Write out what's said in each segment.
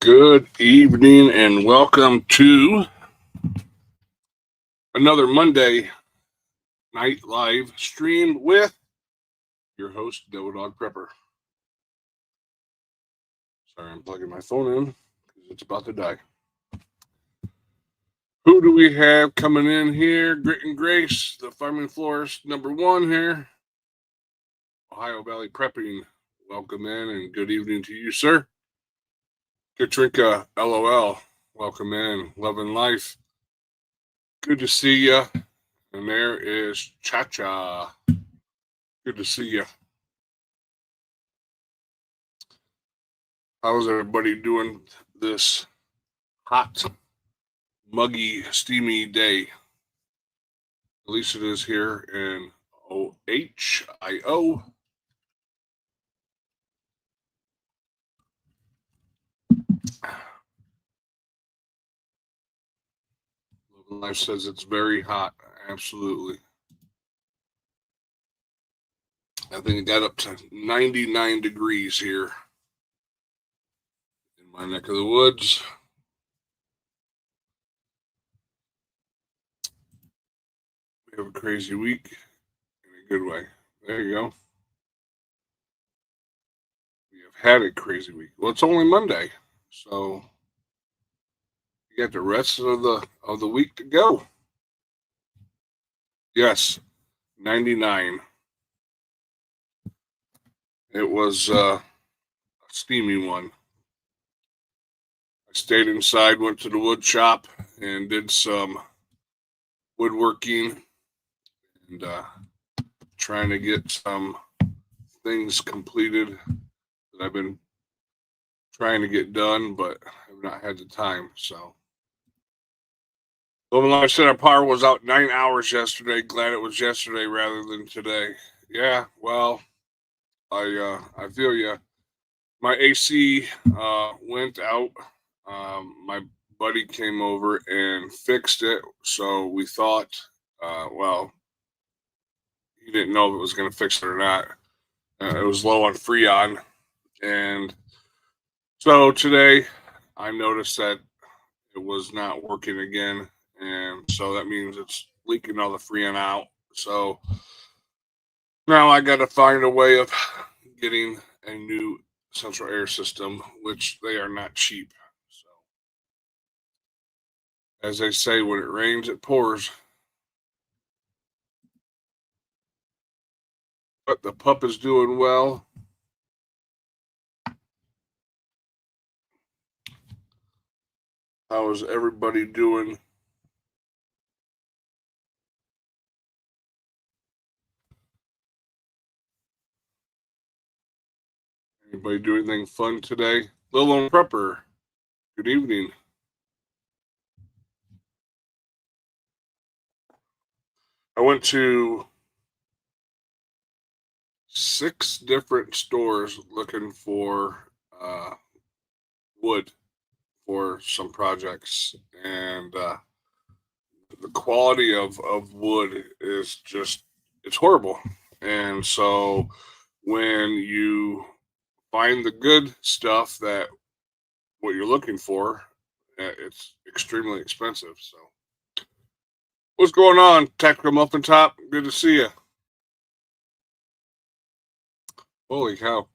Good evening and welcome to another Monday night live stream with your host, Devil Dog Prepper. Sorry, I'm plugging my phone in because it's about to die. Who do we have coming in here? Grit and Grace, the farming florist #1 here. Ohio Valley Prepping. Welcome in and good evening to you, sir. Katrinka LOL. Welcome in. Loving life. Good to see you. And there is Cha-Cha. Good to see you. How's everybody doing this hot, muggy, steamy day? At least it is here in Ohio. Life says it's very hot. Absolutely. I think it got up to 99 degrees here in my neck of the woods. We have a crazy week in a good way. There you go. We have had a crazy week. Well, it's only Monday, so you got the rest of the week to go. Yes, 99. It was a steamy one. I stayed inside, went to the wood shop, and did some woodworking and trying to get some things completed that I've been trying to get done, but have not had the time. So, well, like I said, our power was out 9 hours yesterday. Glad it was yesterday rather than today. Yeah, well, I feel you. My AC went out. My buddy came over and fixed it. So we thought, well, he didn't know if it was going to fix it or not. It was low on Freon. And so today I noticed that it was not working again. And so that means it's leaking all the Freon out. So now I got to find a way of getting a new central air system, which they are not cheap. So, as they say, when it rains, it pours. But the pup is doing well. How is everybody doing? Anybody do anything fun today? Lil Prepper, good evening. I went to 6 different stores looking for wood for some projects, and the quality of wood is just, it's horrible. And so when you find the good stuff, that what you're looking for, it's extremely expensive. So what's going on, Tactical Muffin Top? Good to see you. Holy cow.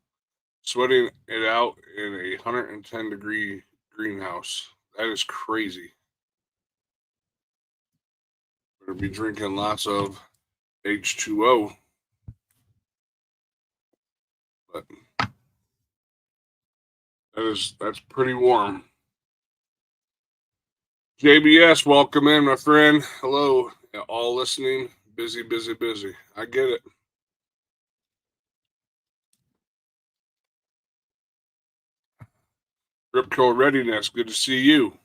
Sweating it out in a 110-degree greenhouse. That is crazy. Better be drinking lots of H2O. But that's pretty warm. JBS, welcome in, my friend. Hello, all listening. Busy. I get it. Ripco Readiness, good to see you.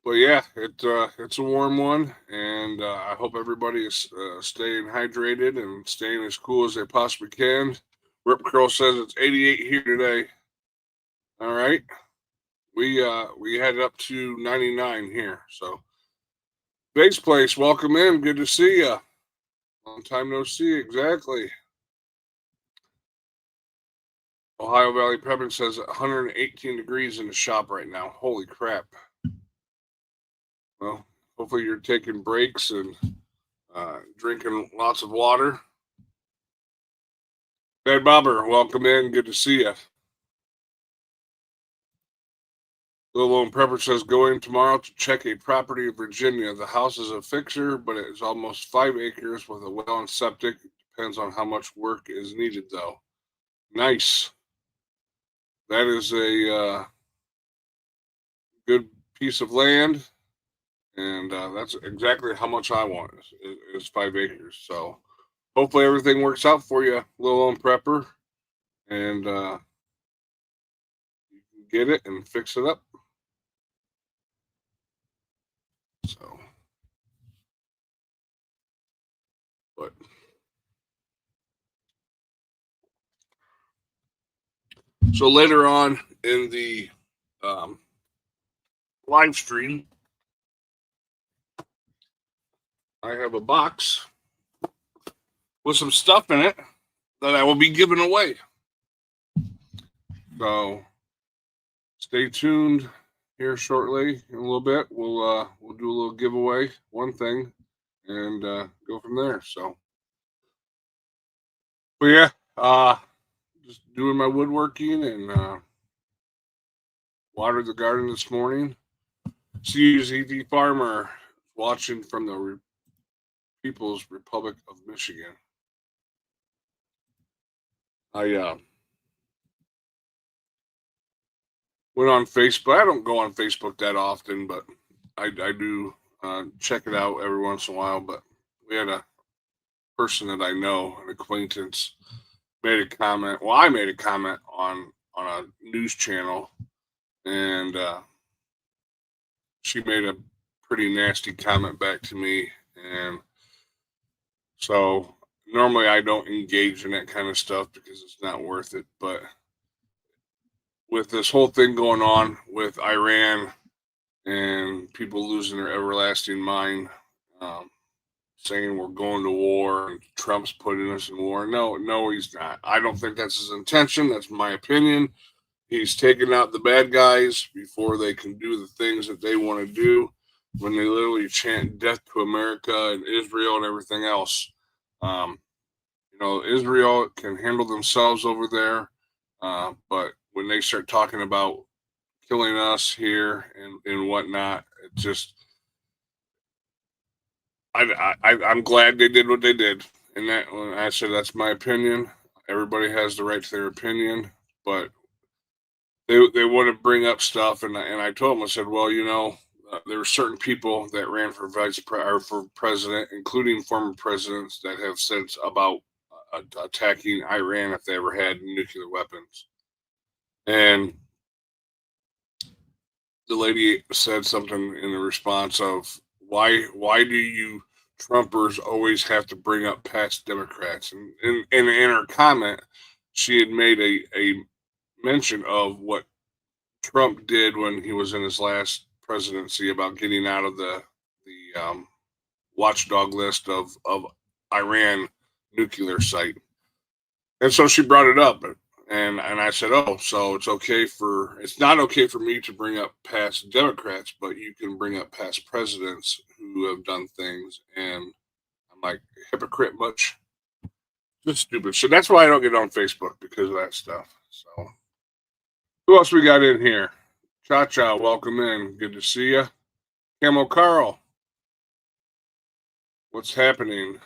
But yeah, it's a warm one, and I hope everybody is staying hydrated and staying as cool as they possibly can. Rip Curl says it's 88 here today. All right, we had up to 99 here. So, Base Place, welcome in. Good to see you. Long time no see. Exactly. Ohio Valley Prepping says 118 degrees in the shop right now. Holy crap. Well, hopefully you're taking breaks and drinking lots of water. Bad Bobber, welcome in. Good to see you. Little Lone Prepper says, going tomorrow to check a property in Virginia. The house is a fixer, but it is almost 5 acres with a well and septic. Depends on how much work is needed, though. Nice. That is a good piece of land, and that's exactly how much I want is 5 acres. So hopefully everything works out for you, Little Lone Prepper, and you can get it and fix it up. So, but so later on in the live stream, I have a box with some stuff in it that I will be giving away. So stay tuned here shortly. In a little bit, we'll do a little giveaway, one thing, and go from there. So, but yeah, just doing my woodworking and watered the garden this morning. CZD Farmer watching from the People's Republic of Michigan. I went on Facebook. I don't go on Facebook that often, but I do check it out every once in a while. But we had a person that I know, an acquaintance, made a comment. Well, I made a comment on a news channel, and she made a pretty nasty comment back to me, and so normally I don't engage in that kind of stuff because it's not worth it. But with this whole thing going on with Iran and people losing their everlasting mind, saying we're going to war and Trump's putting us in war. No, he's not. I don't think that's his intention. That's my opinion. He's taking out the bad guys before they can do the things that they want to do when they literally chant death to America and Israel and everything else. Um, Israel can handle themselves over there, but when they start talking about killing us here and whatnot, it just I'm glad they did what they did. And that, when I said that's my opinion, everybody has the right to their opinion, but they want to bring up stuff, and I told them, I said, well, there were certain people that ran for or for president, including former presidents, that have said about attacking Iran if they ever had nuclear weapons. And the lady said something in the response of, why do you Trumpers always have to bring up past Democrats? And in her comment, she had made a mention of what Trump did when he was in his last presidency about getting out of the watchdog list of Iran nuclear site. And so she brought it up, and I said, oh, so it's not okay for me to bring up past Democrats, but you can bring up past presidents who have done things. And I'm like, hypocrite much? Just stupid. So that's why I don't get on Facebook, because of that stuff. So who else we got in here? Cha Cha, welcome in. Good to see you. Camo Carl, what's happening?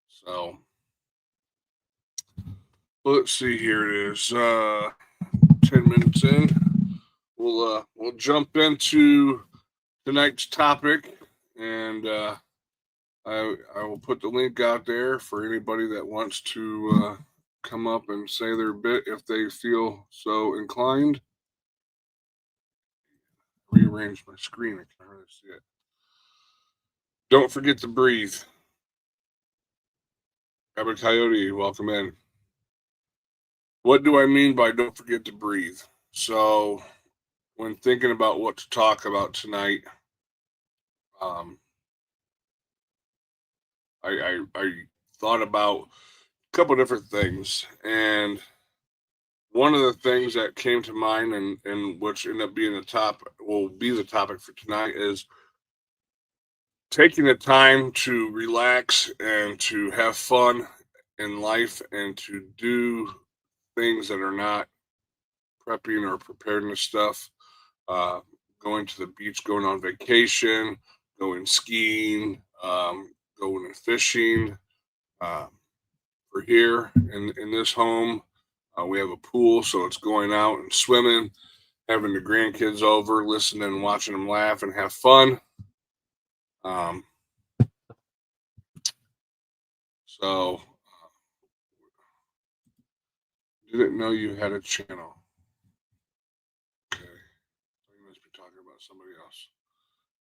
So let's see. Here it is. 10 minutes in. We'll jump into tonight's topic, and I will put the link out there for anybody that wants to come up and say their bit if they feel so inclined. Rearrange my screen. I can't really see it. Don't forget to breathe. Abba Coyote, welcome in. What do I mean by don't forget to breathe? So, when thinking about what to talk about tonight, I thought about a couple different things, and one of the things that came to mind, and which ended up being will be the topic for tonight, is taking the time to relax and to have fun in life and to do things that are not prepping or preparedness stuff. Uh, Going to the beach, going on vacation, going skiing, going fishing. Uh, for here in this home, we have a pool, so it's going out and swimming, having the grandkids over, listening and watching them laugh and have fun. Um, so, didn't know you had a channel. Okay, you must be talking about somebody else.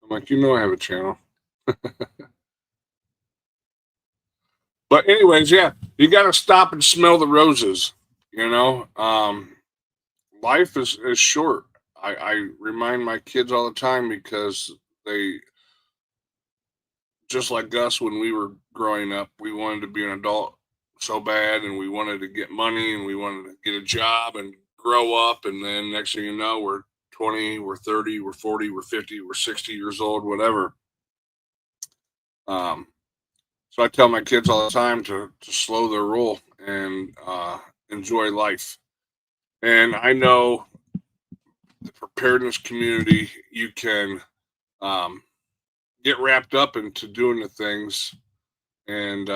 I'm like, I have a channel. But anyways, yeah, you got to stop and smell the roses. Life is short. I remind my kids all the time because they, just like us when we were growing up, we wanted to be an adult so bad, and we wanted to get money, and we wanted to get a job and grow up, and then next thing you know, we're 20, we're 30, we're 40, we're 50, we're 60 years old, whatever. So I tell my kids all the time to slow their roll and enjoy life. And I know the preparedness community, you can um, get wrapped up into doing the things and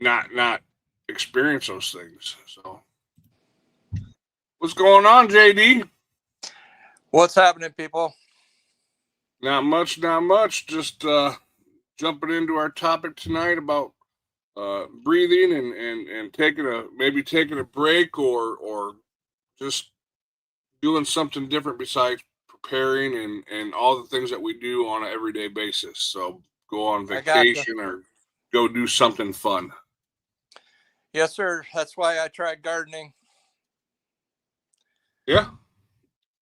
not experience those things. So, what's going on, JD? What's happening, people? Not much, not much. Just jumping into our topic tonight about breathing and taking a break or just doing something different besides preparing and all the things that we do on an everyday basis. So go on I gotcha. vacation or go do something fun. Yes, sir. That's why I tried gardening. Yeah,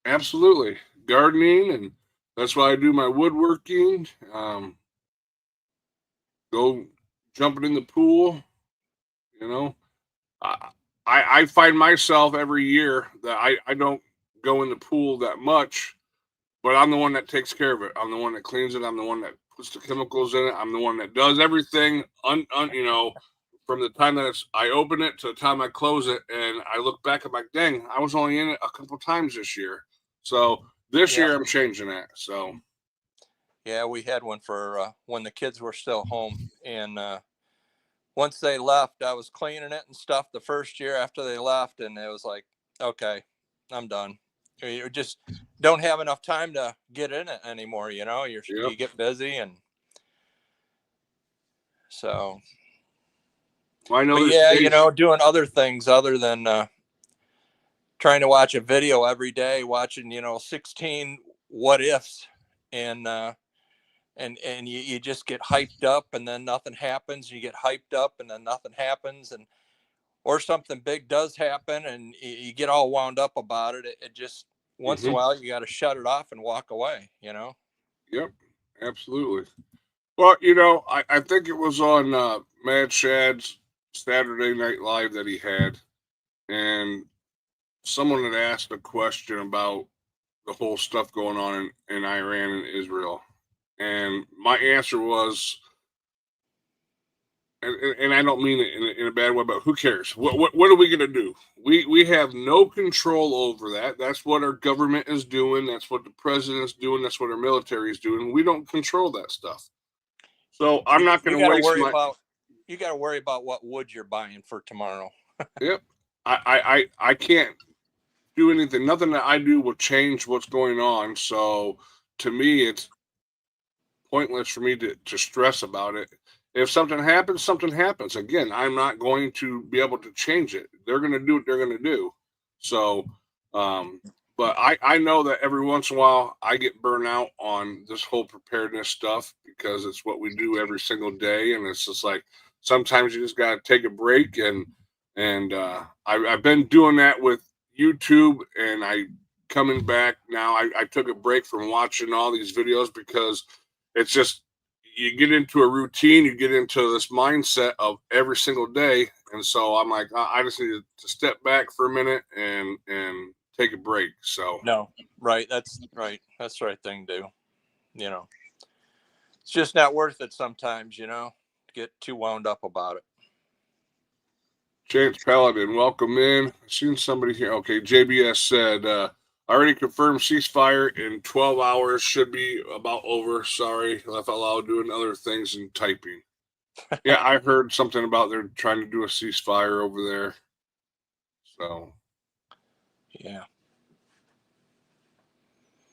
absolutely. Gardening, and that's why I do my woodworking. Go jumping in the pool. You know, I I find myself every year that I don't go in the pool that much, but I'm the one that takes care of it. I'm the one that cleans it. I'm the one that puts the chemicals in it. I'm the one that does everything. From the time that I open it to the time I close it, and I look back, I'm like, dang, I was only in it a couple times this year. So this Yeah. year I'm changing that. So Yeah, we had one for when the kids were still home. And once they left, I was cleaning it and stuff the first year after they left. And it was like, okay, I'm done. You just don't have enough time to get in it anymore. You yep, get busy. And so, well, I know but there's yeah, days. doing other things other than trying to watch a video every day, watching, 16 what ifs. And, and you just get hyped up and then nothing happens. You get hyped up and then nothing happens. And, or something big does happen and you get all wound up about it. It just, once in a Mm-hmm. while, you got to shut it off and walk away, Yep, absolutely. Well, I think it was on Mad Shad's Saturday Night Live that he had, and someone had asked a question about the whole stuff going on in Iran and Israel. And my answer was, and I don't mean it in a bad way, but who cares? What are we going to do? We have no control over that. That's what our government is doing. That's what the president's doing. That's what our military is doing. We don't control that stuff. So I'm not going you to got to waste worry my. about, what wood you're buying for tomorrow. Yep. I can't do anything. Nothing that I do will change what's going on. So to me, it's pointless for me to stress about it. If something happens, something happens. Again, I'm not going to be able to change it. They're going to do what they're going to do. So, um, but I know that every once in a while I get burnt out on this whole preparedness stuff because it's what we do every single day, and it's just like sometimes you just got to take a break, and I've been doing that with YouTube, and I coming back now. I took a break from watching all these videos because it's just you get into a routine, you get into this mindset of every single day, And so I'm like, I just need to step back for a minute and take a break. So No, right. That's right. That's the right thing to do. You know, it's just not worth it sometimes, you know, to get too wound up about it. Chance Paladin, welcome in. I've seen somebody here. Okay, JBS said, already confirmed ceasefire in 12 hours. Should be about over. Sorry, left out loud doing other things and typing. Yeah, I heard something about they're trying to do a ceasefire over there. So, Yeah.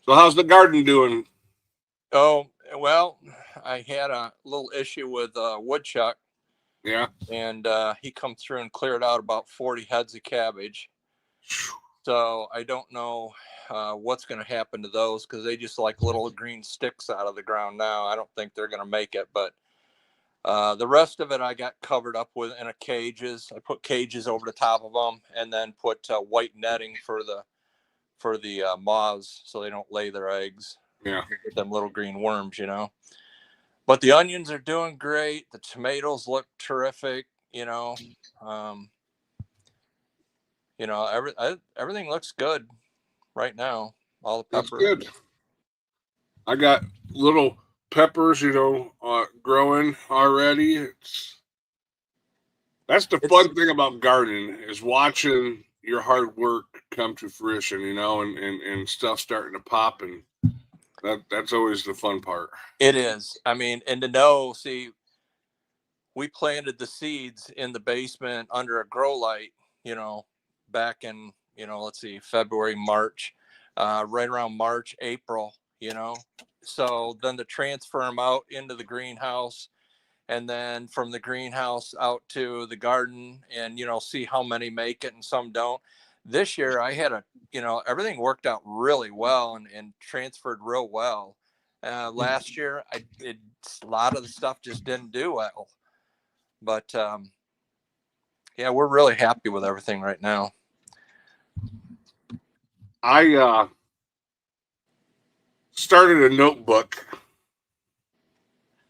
so how's the garden doing? Oh, well, I had a little issue with woodchuck, Yeah. and he come through and cleared out about 40 heads of cabbage. So I don't know what's going to happen to those, because they just like little green sticks out of the ground now. I don't think they're going to make it, but the rest of it I got covered up with in a cages. I put cages over the top of them, and then put white netting for the moths, so they don't lay their eggs. Yeah. With them little green worms, you know. But the onions are doing great. The tomatoes look terrific. Um, everything looks good right now. All the That's pepper. good. I got little peppers, growing already. That's the fun thing about gardening, is watching your hard work come to fruition, and stuff starting to pop, and that's always the fun part. It is. I mean, and to know, see, we planted the seeds in the basement under a grow light, back in, let's see, February, March, right around March, April, So then to transfer them out into the greenhouse, and then from the greenhouse out to the garden, and, see how many make it and some don't. This year I had everything worked out really well, and transferred real well. Last year a lot of the stuff just didn't do well. But yeah, we're really happy with everything right now. I started a notebook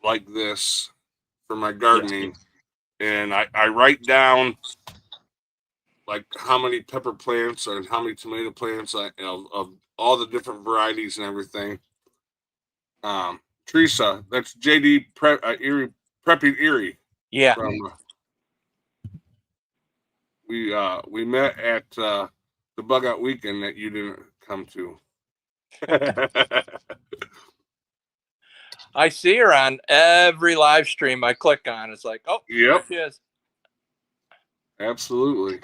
like this for my gardening, and I write down like how many pepper plants and how many tomato plants of all the different varieties and everything. Teresa, that's JD Erie, Prepping Erie. Yeah. From we met at the bug out weekend that you didn't come to. I see her on every live stream I click on. It's like, oh, Yep, there she is. absolutely.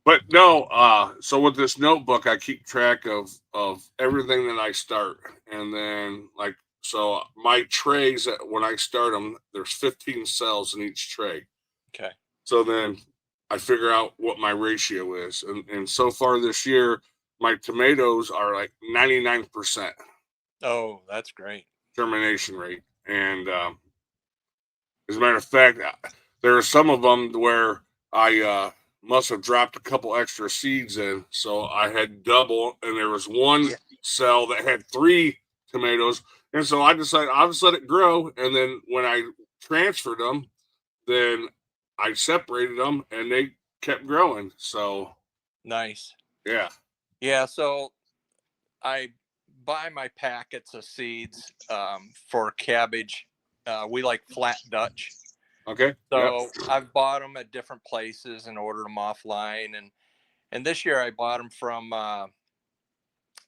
But no, so with this notebook, I keep track of everything that I start, and then so my trays, when I start them, there's 15 cells in each tray. Okay. So then I figure out what my ratio is, and so far this year, my tomatoes are like 99%. Oh, that's great. Germination rate, and as a matter of fact, there are some of them where I must have dropped a couple extra seeds in, so I had double, and there was one cell that had 3 tomatoes, and so I decided I'll just let it grow, and then when I transferred them, then I separated them, and they kept growing. So Nice. yeah. Yeah. So I buy my packets of seeds for cabbage. We like flat Dutch. Okay. So I've bought them at different places and ordered them offline. And this year I bought them from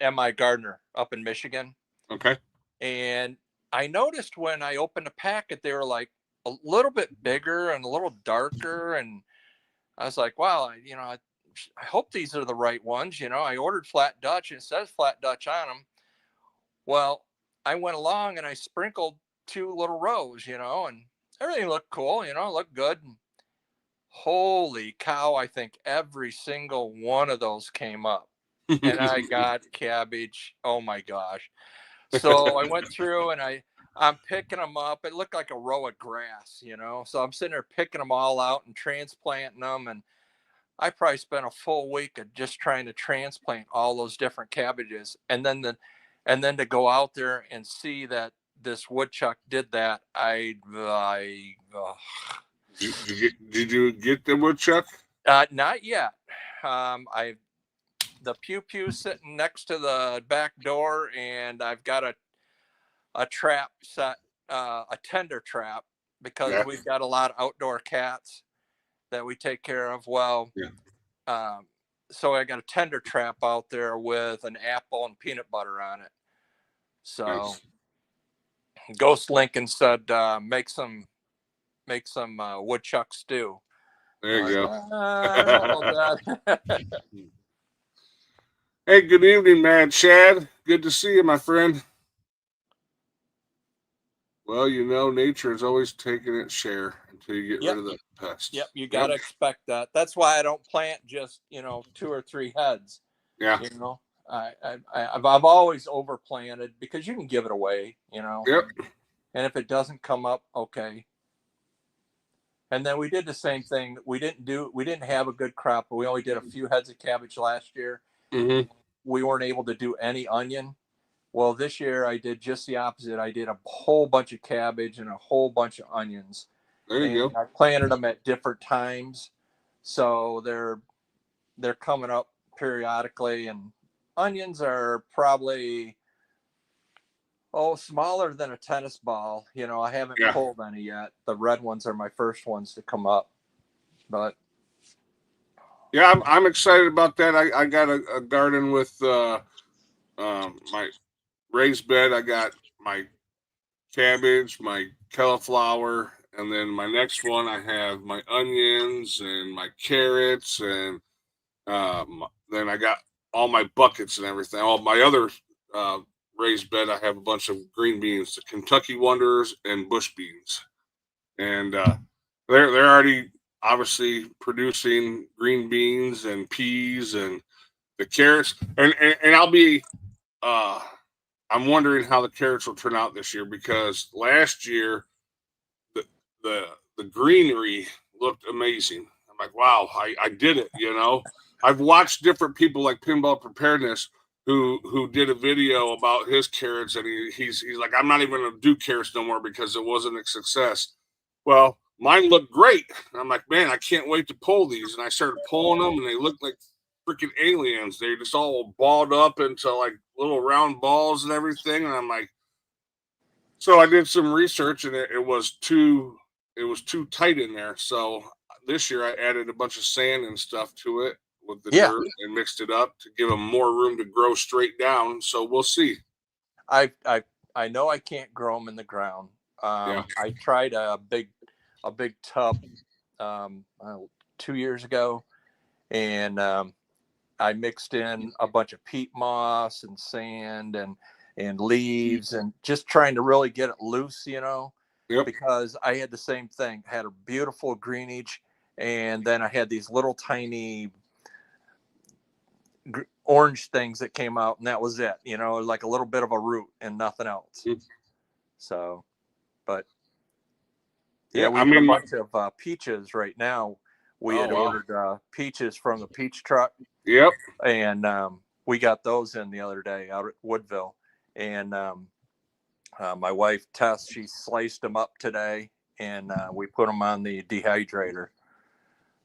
M.I. Gardner up in Michigan. Okay. And I noticed when I opened a packet, they were like a little bit bigger and a little darker. And I was like, wow, I hope these are the right ones. I ordered flat Dutch and it says flat Dutch on them. Well, I went along and I sprinkled 2 little rows, and everything looked cool, looked good. And holy cow, I think every single one of those came up, and I got cabbage. Oh my gosh. So I went through and I'm picking them up. It looked like a row of grass, So I'm sitting there picking them all out and transplanting them. And I probably spent a full week of just trying to transplant all those different cabbages. And then to go out there and see that this woodchuck did that, Did you get the woodchuck? Not yet. The pew pew sitting next to the back door, and I've got a trap set, a tender trap, because Yeah. we've got a lot of outdoor cats that we take care of. Well, Yeah. so I got a tender trap out there with an apple and peanut butter on it. So Nice. Ghost Lincoln said, make some woodchuck stew. There Like, you go. I don't know about that. Hey, good evening, man. Chad. Good to see you, my friend. Well, you know, nature is always taking its share until you get rid Yep. of the Yep. pests. You got Yep. to expect that. That's why I don't plant just, 2 or 3 heads. Yeah. I've always overplanted because you can give it away, Yep. and if it doesn't come up, okay. And then we did the same thing. We didn't have a good crop, but we only did a few heads of cabbage last year. Mm-hmm. We weren't able to do any onion. Well, this year I did just the opposite. I did a whole bunch of cabbage and a whole bunch of onions, There you and go. I planted them at different times, so they're coming up periodically. And onions are probably smaller than a tennis ball. I haven't Yeah. pulled any yet. The red ones are my first ones to come up, but Yeah, I'm excited about that. I got a garden with my raised bed. I got my cabbage, my cauliflower, and then my next one I have my onions and my carrots, and then I got all my buckets and everything. All my other uh, raised bed, I have a bunch of green beans, the Kentucky Wonders and bush beans, and they're already obviously producing green beans and peas and the carrots, and I'll be uh, I'm wondering how the carrots will turn out this year because last year the the the greenery looked amazing. I'm like, wow, I did it. I've watched different people like Pinball Preparedness who did a video about his carrots, and he's like, I'm not even gonna do carrots no more because it wasn't a success. Well, mine looked great. And I'm like, man, I can't wait to pull these. And I started pulling them, and they looked like freaking aliens. They just all balled up into like little round balls and everything. And I'm like, so I did some research, and it was too tight in there. So this year I added a bunch of sand and stuff to it with the yeah, dirt and mixed it up to give them more room to grow straight down. So we'll see. I know I can't grow them in the ground. Yeah. I tried a big tub, 2 years ago, and I mixed in a bunch of peat moss and sand and leaves, and just trying to really get it loose, Yep. because I had the same thing. I had a beautiful greenage, and then I had these little tiny orange things that came out, and that was it. Like a little bit of a root and nothing else. Mm. So, but yeah, Yeah. we I got a mean, bunch of peaches right now. We oh had wow. ordered peaches from the peach truck, Yep. and we got those in the other day out at Woodville. And my wife Tess, she sliced them up today, and we put them on the dehydrator.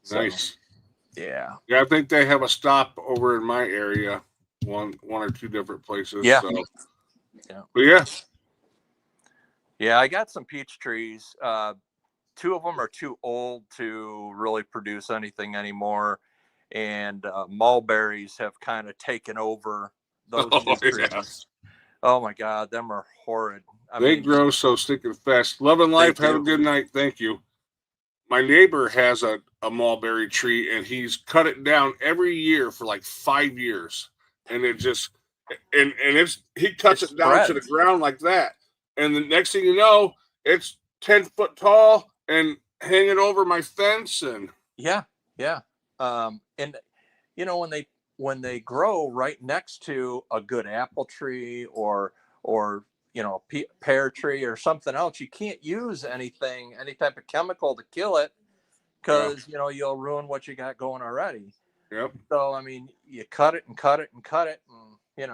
So Nice. yeah, Yeah, I think they have a stop over in my area, one or two different places. yeah, So, yeah, but yeah, yeah. I got some peach trees. 2 of them are too old to really produce anything anymore, and mulberries have kind of taken over those oh two yeah, trees. Oh my God, them are horrid. I they mean, grow so stinking fast. Love and they life. Have a do. good night. Thank you. My neighbor has a mulberry tree, and he's cut it down every year for like 5 years, and it just and it's he It cuts it down to the spreads. ground like that, and the next thing you know, it's 10 foot tall and hanging over my fence, and Yeah, yeah. And when they grow right next to a good apple tree, or a pear tree or something else, you can't use any type of chemical to kill it, yeah, because you'll ruin what you got going already. yep. So I mean, you cut it and cut it and cut it, and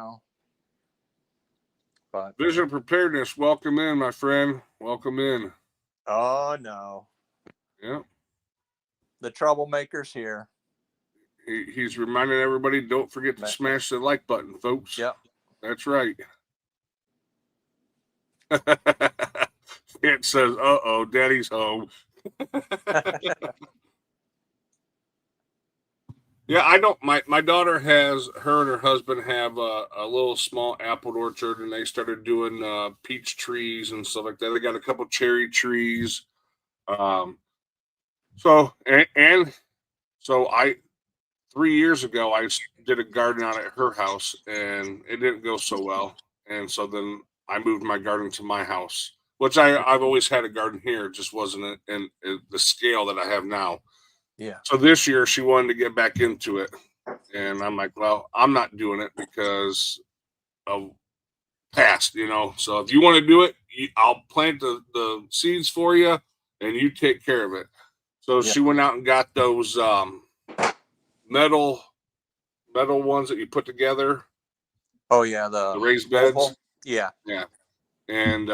but Vision preparedness. Welcome in, my friend. Welcome in. oh no. Yeah. The troublemaker's here. He's reminding everybody, don't forget to smash the like button, folks. Yep. That's right. It says, uh-oh, daddy's home. Yeah, I don't. My daughter has, her and her husband have a little small apple orchard, and they started doing peach trees and stuff like that. They got a couple cherry trees. Um, so and so I 3 years ago I did a garden out at her house, and it didn't go so well. And so then I moved my garden to my house, which I've always had a garden here. It just wasn't in the scale that I have now. Yeah. So this year she wanted to get back into it. And I'm like, well, I'm not doing it because of past, So if you want to do it, I'll plant the seeds for you and you take care of it. So Yeah. she went out and got those metal ones that you put together. Oh yeah, The the raised oval. beds. Yeah. Yeah. And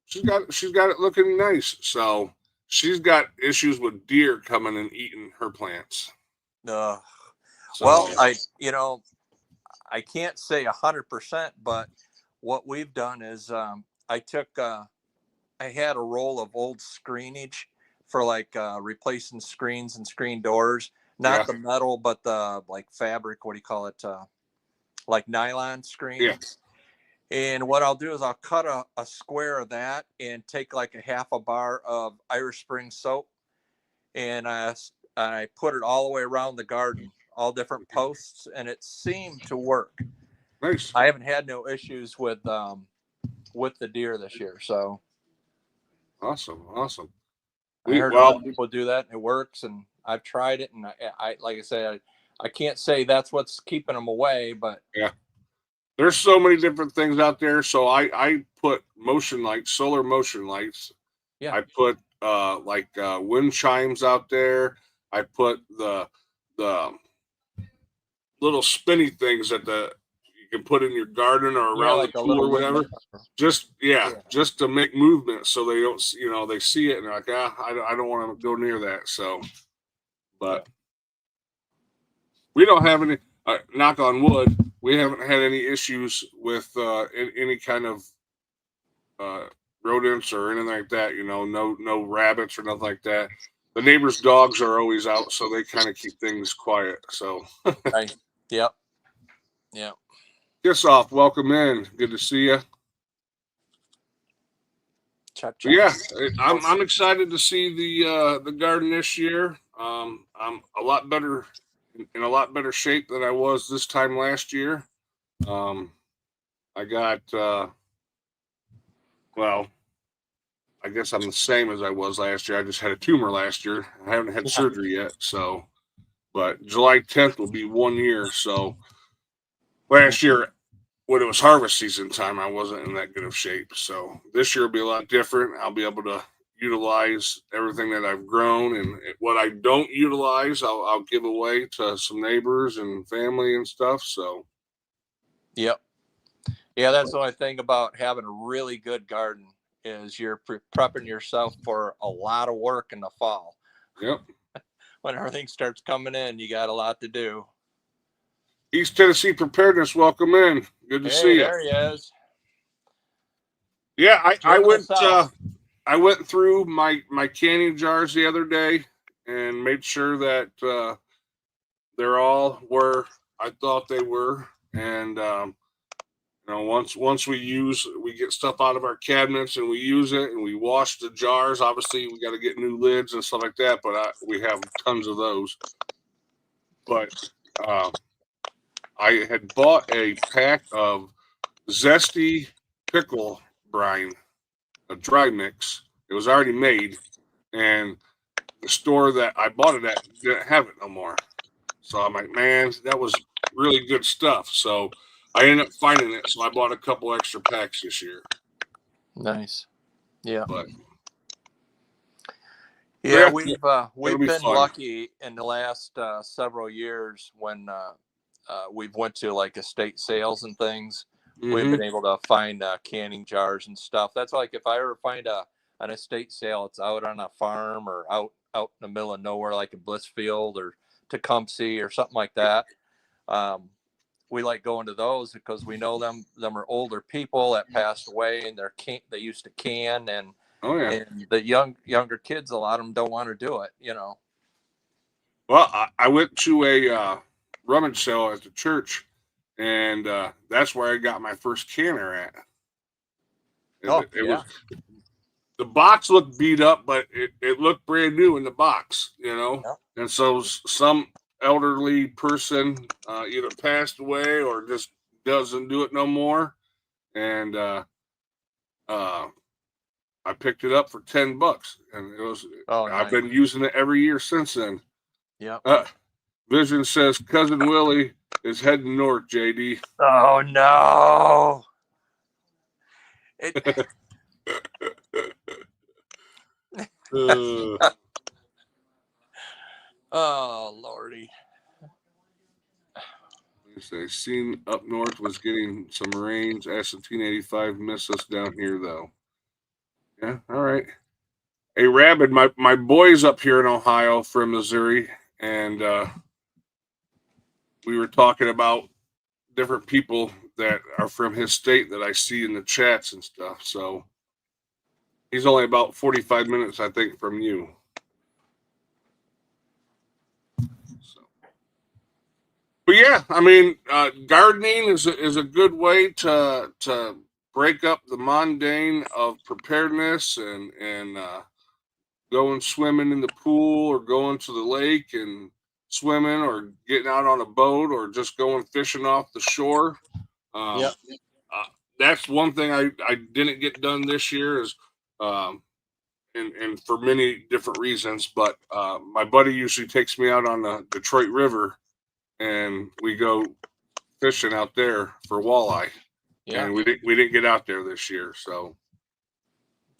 she's got it looking nice. So she's got issues with deer coming and eating her plants. Well, So I can't say 100%, but what we've done is I had a roll of old screenage for like replacing screens and screen doors, yeah, not the metal, but the like fabric. What do you call it? Like nylon yeah, screening. And what I'll do is I'll cut a square of that and take like a half a bar of Irish Spring soap, and I put it all the way around the garden, all different posts, and it seemed to work. nice, I haven't had no issues with the deer this year, so awesome. I heard other Well, people do that and it works, and I've tried it, and I like I say, I can't say that's what's keeping them away, but yeah. There's so many different things out there. So I put motion lights, solar motion lights. yeah, I put wind chimes out there. I put the little spinny things you can put in your garden or yeah, around the like a pool little or whatever. windmill. Yeah, Just to make movement so they don't, they see it and they're like, I don't want to go near that. So, yeah, but we don't have any. Knock on wood, we haven't had any issues with any kind of uh, rodents or anything like that. No rabbits or nothing like that. The neighbors' dogs are always out, so they kind of keep things quiet. So, right, yep, yep. kiss off, welcome in. Good to see you. Check, But check. yeah, I'm excited to see the garden this year. I'm a lot better in a lot better shape than I was this time last year. Um, I got well, I guess I'm the same as I was last year. I just had a tumor last year. I haven't had Yeah, surgery yet, so but July 10th will be 1 year. So last year, when it was harvest season time, I wasn't in that good of shape. So this year will be a lot different. I'll be able to utilize everything that I've grown, and what I don't utilize, I'll give away to some neighbors and family and stuff. So, yep. Yeah, that's the only thing about having a really good garden is you're prepping yourself for a lot of work in the fall. yep. When everything starts coming in, you got a lot to do. East Tennessee Preparedness, welcome in. Good to Hey, see you. there he is. Yeah, Join us out. I went through my canning jars the other day and made sure that they're all where I thought they were. And once we get stuff out of our cabinets and we use it and we wash the jars. Obviously, we got to get new lids and stuff like that. But we have tons of those. But uh, I had bought a pack of zesty pickle brine, a dry mix. It was already made, and the store that I bought it at didn't have it no more. So I'm like, man, that was really good stuff. So I ended up finding it. So I bought a couple extra packs this year. Nice. Yeah. But Yeah, yeah, it'll we've be been fun. lucky in the last several years when we've went to like estate sales and things. We've Mm-hmm. been able to find canning jars and stuff. That's like if I ever find a an estate sale. It's out on a farm or out in the middle of nowhere, like in Blissfield or Tecumseh or something like that. We like going to those because we know them are older people that passed away, and they used to can, and Oh yeah. and the younger kids, a lot of them don't want to do it, you know. Well, I went to a rummage sale at the church, and that's where I got my first canner at. Oh It yeah. was, the box looked beat up, but it looked brand new in the box, you know. Yep. And so some elderly person either passed away or just doesn't do it no more, and I picked it up for $10, and it was. Oh, I've nice. been using it every year since then. Yep. Vision says cousin Willie is heading north. JD. Oh no. It. Oh lordy. They seen up north was getting some rains. Ascentine 85 missed us down here though. Yeah, all right. Hey, Rabid, my boy's up here in Ohio from Missouri, and we were talking about different people that are from his state that I see in the chats and stuff. So he's only about 45 minutes, I think, from you. So. But yeah, I mean, gardening is a good way to break up the mundane of preparedness and going swimming in the pool or going to the lake and swimming or getting out on a boat or just going fishing off the shore. Yep. That's one thing I didn't get done this year is, and for many different reasons, but my buddy usually takes me out on the Detroit River and we go fishing out there for walleye. Yeah. And we didn't get out there this year, so.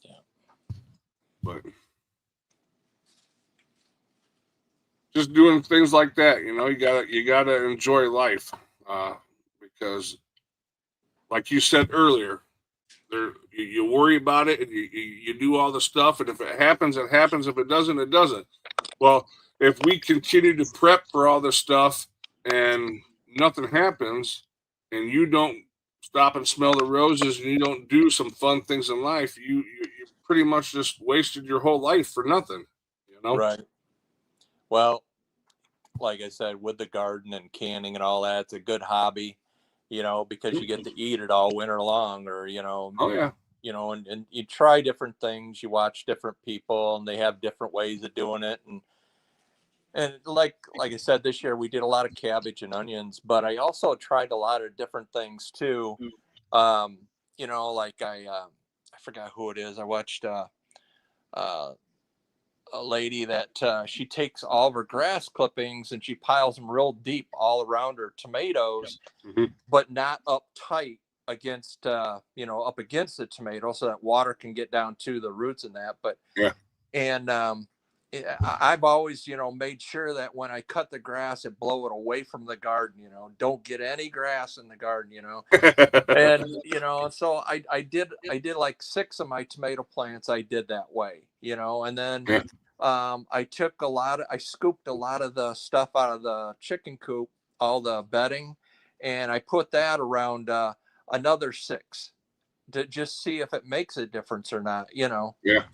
Yeah. But just doing things like that, you know, you gotta enjoy life, because, like you said earlier, you worry about it and you do all the stuff, and if it happens, it happens. If it doesn't, it doesn't. Well, if we continue to prep for all this stuff and nothing happens, and you don't stop and smell the roses, and you don't do some fun things in life, you pretty much just wasted your whole life for nothing, you know. Right. Well, like I said, with the garden and canning and all that, it's a good hobby, you know, because you get to eat it all winter long, or, you know, Oh yeah. you know, and you try different things, you watch different people, and they have different ways of doing it. And like I said, this year we did a lot of cabbage and onions, but I also tried a lot of different things too. You know, like I forgot who it is. I watched a lady that she takes all of her grass clippings and she piles them real deep all around her tomatoes, but not up tight against you know, up against the tomato, so that water can get down to the roots and that. But yeah, and I've always, you know, made sure that when I cut the grass, it blow it away from the garden, you know, don't get any grass in the garden, you know. And, you know, so I did like 6 of my tomato plants. I did that way, you know, and then yeah. I scooped a lot of the stuff out of the chicken coop, all the bedding, and I put that around another 6 to just see if it makes a difference or not, you know. Yeah.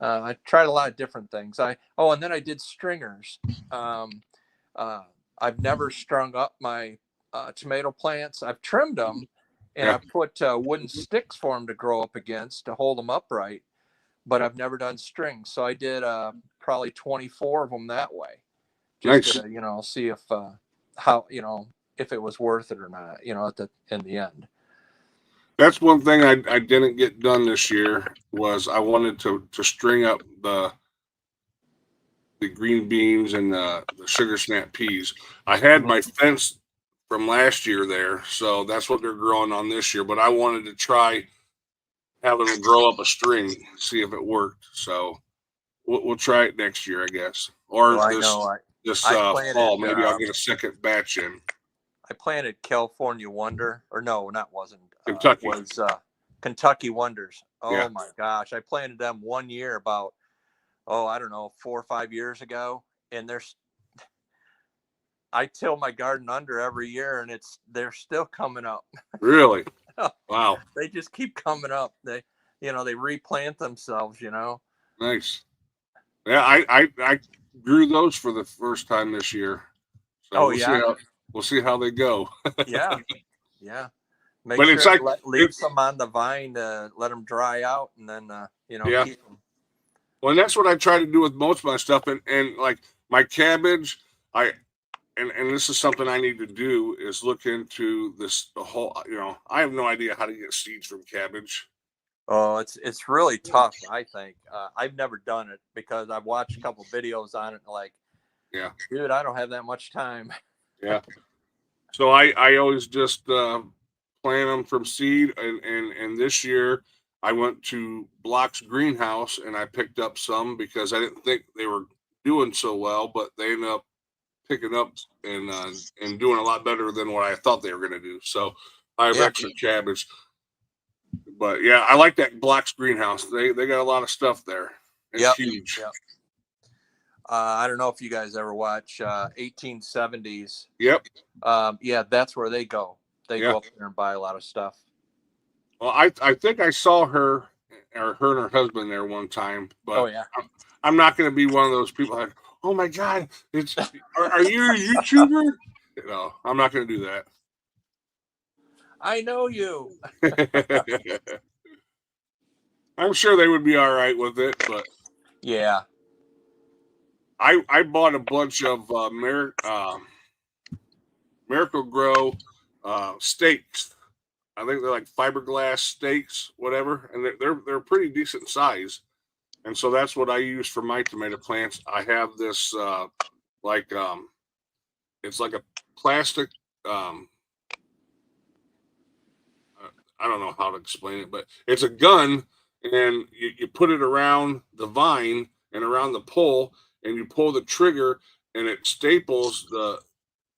I tried a lot of different things. And then I did stringers. I've never strung up my tomato plants. I've trimmed them, and Yeah. I've put wooden sticks for them to grow up against to hold them upright. But I've never done strings, so I did probably 24 of them that way, just Nice. to, you know, see if how, you know, if it was worth it or not, you know, in the end. That's one thing I didn't get done this year was I wanted to string up the green beans and the sugar snap peas. I had my fence from last year there, so that's what they're growing on this year. But I wanted to try having them grow up a string, see if it worked. So we'll try it next year, I guess, or Well, I know this I planted fall. Maybe I'll get a second batch in. I planted California Wonder, or no, not wasn't Kentucky. was Kentucky Wonders. Oh my gosh. I planted them 1 year about, I don't know, 4 or 5 years ago. And I till my garden under every year and they're still coming up. Really? Wow. They just keep coming up. They replant themselves, Nice. Yeah, I grew those for the first time this year. So Oh yeah. We'll see how they go. Yeah. Yeah. Make But it's sure like leave some on the vine to let them dry out, and then yeah. keep them. Well, and that's what I try to do with most of my stuff, and like my cabbage, and this is something I need to do is look into the whole. I have no idea how to get seeds from cabbage. Oh, it's really tough. I think I've never done it because I've watched a couple videos on it. Like, Yeah, dude, I don't have that much time. yeah. So I always just plant them from seed, and this year I went to Block's greenhouse and I picked up some because I didn't think they were doing so well, but they ended up picking up and doing a lot better than what I thought they were going to do. So I have Yeah. extra cabbage, but yeah, I like that Block's greenhouse. They got a lot of stuff there. It's Yep. huge. Yep. I don't know if you guys ever watch 1870s. Yep. Yeah, that's where they go. They Yeah. go up there and buy a lot of stuff. Well, I think I saw her and her husband there one time, but Oh yeah. I'm not going to be one of those people like, oh my God, are you a YouTuber? I'm not going to do that. I know you. I'm sure they would be all right with it, but Yeah. I bought a bunch of Miracle Grow steaks. I think they're like fiberglass steaks, whatever, and they're pretty decent size. And so that's what I use for my tomato plants. I have this like it's like a plastic I don't know how to explain it, but it's a gun and you put it around the vine and around the pole and you pull the trigger and it staples the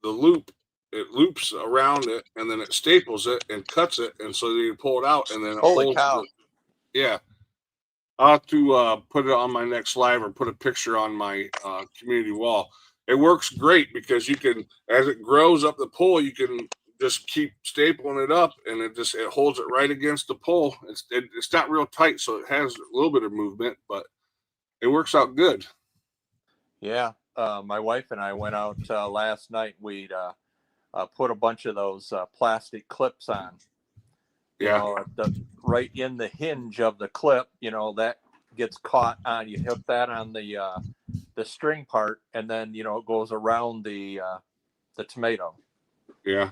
loop. It loops around it and then it staples it and cuts it, and so you pull it out and then it Holy holds cow. it. Yeah. I'll have to put it on my next live or put a picture on my community wall. It works great because you can, as it grows up the pole, you can just keep stapling it up, and it holds it right against the pole. It's not real tight, so it has a little bit of movement, but it works out good. Yeah. My wife and I went out last night. We'd put a bunch of those plastic clips on. Yeah. Right in the hinge of the clip, that gets caught on. You hook that on the string part, and then it goes around the tomato. Yeah.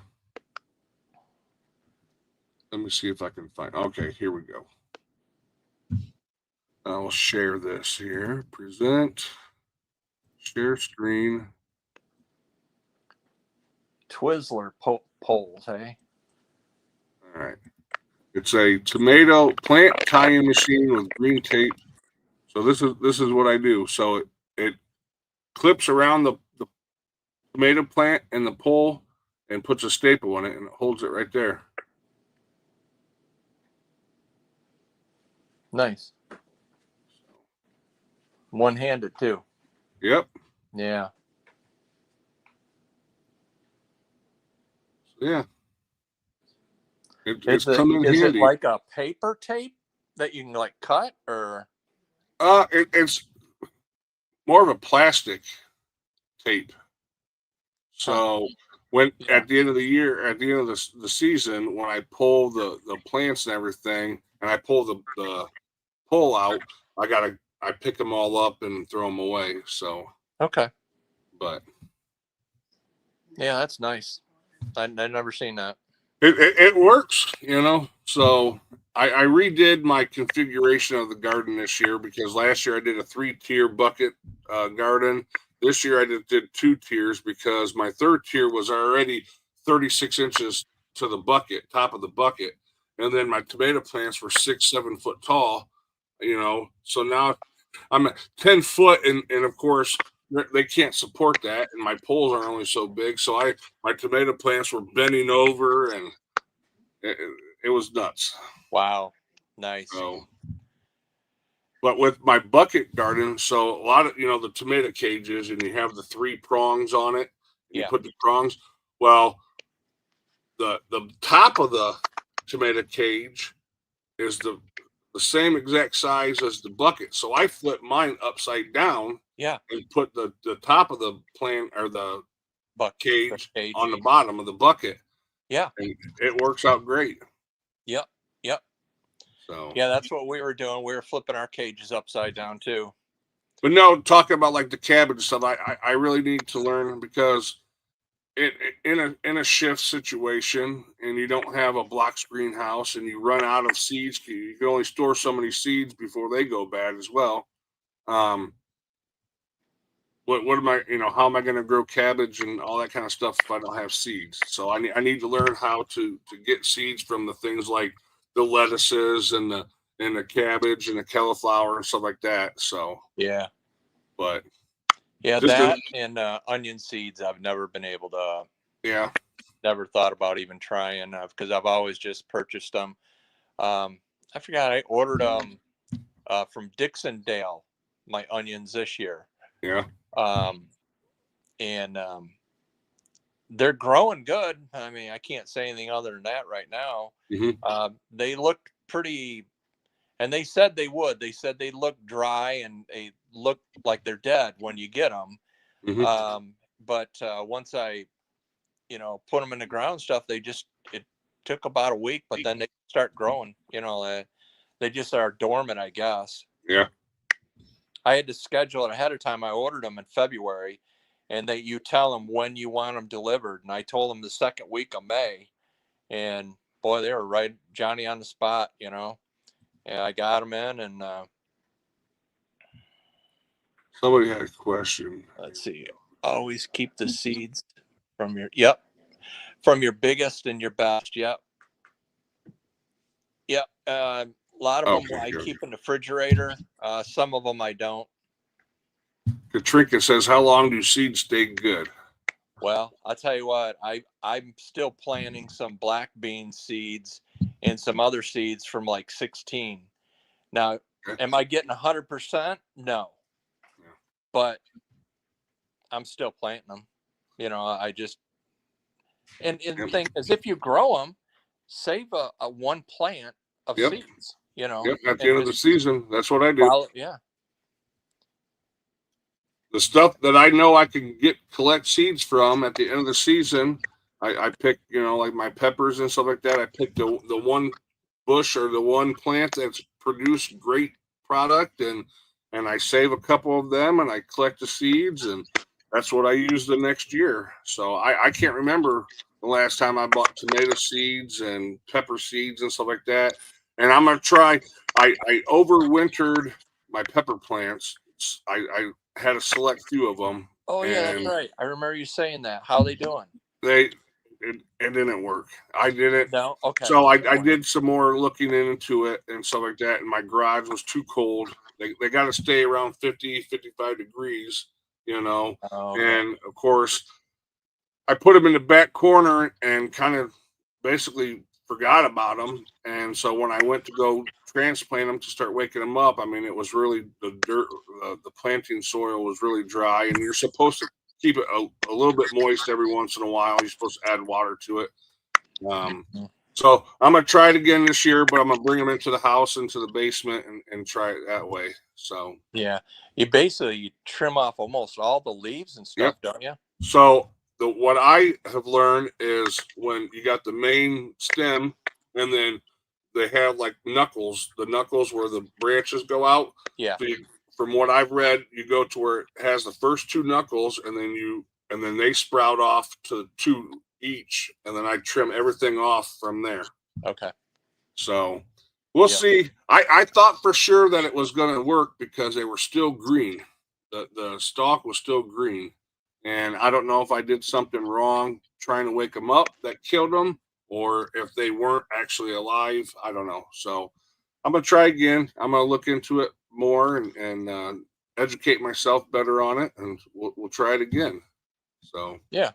Let me see if I can find. Okay, here we go. I'll share this here. Present. Share screen. Twizzler poles, hey? All right. It's a tomato plant tie-in machine with green tape. So this is what I do. So it clips around the tomato plant and the pole and puts a staple on it and it holds it right there. Nice. One-handed too. Yep. Yeah. Yeah. It's Is coming in handy. it like a paper tape that you can like cut, or? It's more of a plastic tape. So when at the end of the year, at the end of the season, when I pull the plants and everything, and I pull the pole out, I pick them all up and throw them away. So Okay. but Yeah, that's nice. I've never seen that. it works, So I redid my configuration of the garden this year because last year I did a 3-tier bucket garden. This year I did 2 tiers because my 3rd tier was already 36 inches to the bucket, top of the bucket, and then my tomato plants were 6-7 foot tall. So now I'm at 10 foot, and of course they can't support that, and my poles are only so big. So my tomato plants were bending over, and it was nuts. Wow. Nice. So But with my bucket garden, so a lot of, the tomato cages, and you have the 3 prongs on it, and you Yeah. put the prongs. Well, the top of the tomato cage is the same exact size as the bucket. So I flip mine upside down Yeah. and put the top of the plant or the The cage cage. on the bottom of the bucket, Yeah. and it works out great. Yep. Yep. So, Yeah, that's what we were doing. We were flipping our cages upside down too. but no, talking about like the cabbage stuff, I really need to learn because it in a shift situation, and you don't have a box greenhouse, and you run out of seeds. You can only store so many seeds before they go bad as well. Um, what am I, how am I going to grow cabbage and all that kind of stuff if I don't have seeds? So I need to learn how to get seeds from the things like the lettuces and the cabbage and the cauliflower and stuff like that. So, Yeah. but Yeah, just that and onion seeds I've never been able to, yeah, never thought about even trying, because I've always just purchased them. I forgot I ordered them from Dixondale, my onions this year. yeah, Um, and they're growing good. I mean, I can't say anything other than that right now. hmm They look pretty, and they said they would. They said they look dry and they look like they're dead when you get them. hmm But once I, put them in the ground stuff, it took about a week, but then they start growing. They just are dormant, I guess. yeah. I had to schedule it ahead of time. I ordered them in February, and you tell them when you want them delivered. And I told them the second week of May, and boy, they were right, Johnny on the spot. And I got them in, and Somebody had a question. let's see. Always keep the seeds from your biggest and your best. Yep. Yep. A lot of them Okay, I good. keep in the refrigerator. Some of them I don't. Katrinka says, "How long do seeds stay good?" Well, I'll tell you what, I'm still planting some black bean seeds and some other seeds from like 16. Now, Okay. am I getting 100%? No, Yeah. but I'm still planting them. I just, and the Yep. thing is, if you grow them, save a one plant of Yep. seeds, Yep. At the and end of the just season, that's what I do. follow. Yeah. The stuff that I know I can collect seeds from at the end of the season, I pick, like my peppers and stuff like that. I pick the one bush or the one plant that's produced great product, and I save a couple of them, and I collect the seeds, and that's what I use the next year. So I can't remember the last time I bought tomato seeds and pepper seeds and stuff like that. And I'm gonna try. I overwintered my pepper plants. I had a select few of them, Oh yeah, that's and right. I remember you saying that. How they doing? they it didn't work. I didn't. No. Okay. So I did some more looking into it and stuff like that, and my garage was too cold. They got to stay around 50, 55 degrees, Oh, okay. and of course I put them in the back corner and kind of basically forgot about them. And so when I went to go transplant them to start waking them up, I mean, it was really the dirt, the planting soil was really dry, and you're supposed to keep it a little bit moist every once in a while. You're supposed to add water to it. Mhm. So I'm gonna try it again this year, but I'm gonna bring them into the house, into the basement, and try it that way. So Yeah. You trim off almost all the leaves and yep. stuff, don't you? So what I have learned is when you got the main stem, and then they have like knuckles, the knuckles where the branches go out. Yeah. So from what I've read, you go to where it has the first 2 knuckles, and then they sprout off to 2 each, and then I trim everything off from there. Okay. So we'll Yeah. see. I thought for sure that it was going to work because they were still green. The stalk was still green. And I don't know if I did something wrong trying to wake them up that killed them, or if they weren't actually alive. I don't know. So I'm going to try again. I'm going to look into it more and educate myself better on it, and we'll try it again. So, Yeah.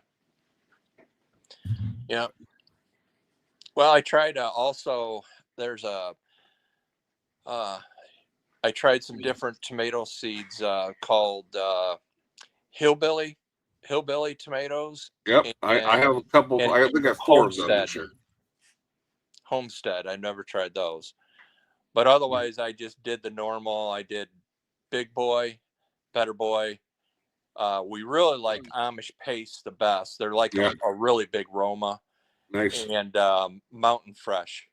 Yeah. Well, I tried also, there's a, uh, I tried some different tomato seeds called hillbilly tomatoes Yep. I and have a couple. and I think I have 4 of them homestead. this year. I've never tried those, but otherwise I just did the normal. I did Big Boy, Better Boy. We really like Amish Paste the best. They're like Yeah. a really big Roma. Nice. And Mountain Fresh.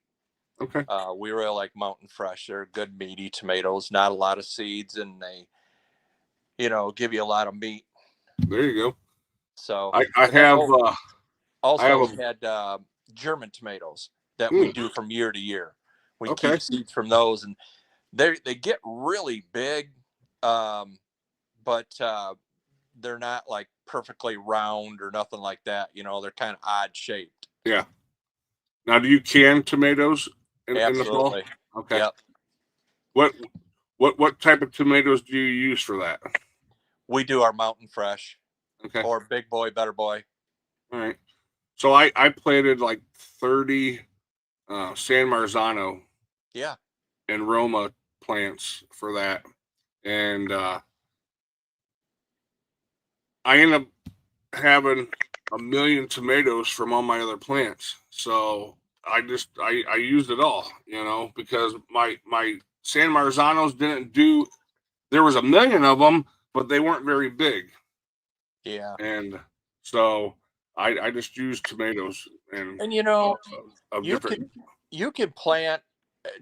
Okay. We really like Mountain Fresh. They're good meaty tomatoes, not a lot of seeds, and they, give you a lot of meat. There you go. So, I and then have I have also a had German tomatoes that we mm, do from year to year. We okay. keep seeds from those, and they get really big, but they're not like perfectly round or nothing like that. They're kind of odd shaped. Yeah. Now, do you can tomatoes in the fall? Absolutely. Okay. Yep. What what type of tomatoes do you use for that? We do our Mountain Fresh Okay. or Big Boy, Better Boy. All right. So I planted like 30 San Marzano Yeah. and Roma plants for that, and I ended up having a million tomatoes from all my other plants. So I used it all, because my San Marzanos didn't do. There was a million of them, but they weren't very big, Yeah. and so I just used tomatoes and And of you different. can you can plant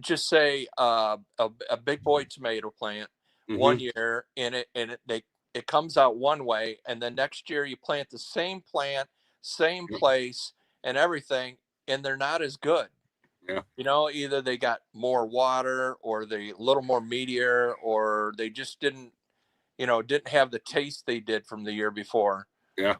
just say a big boy tomato plant one Hmm. year it comes out one way, and then next year you plant the same plant, same place and everything, and they're not as good. Yeah, Either they got more water or they a little more meatier, or they just didn't have the taste they did from the year before. yeah.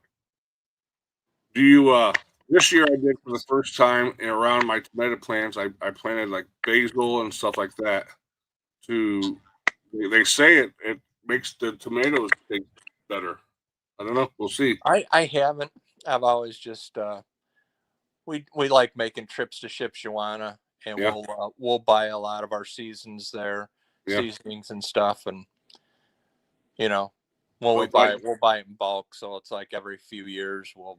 Do you this year I did for the first time around my tomato plants, I planted like basil and stuff like that to they say it makes the tomatoes taste better. I don't know. We'll see. I haven't. I've always just we like making trips to Shipshewana, and Yeah, we'll buy a lot of our yeah. seasonings and stuff, and you know when we Well, buy it, we'll buy it in bulk. So it's like every few years we'll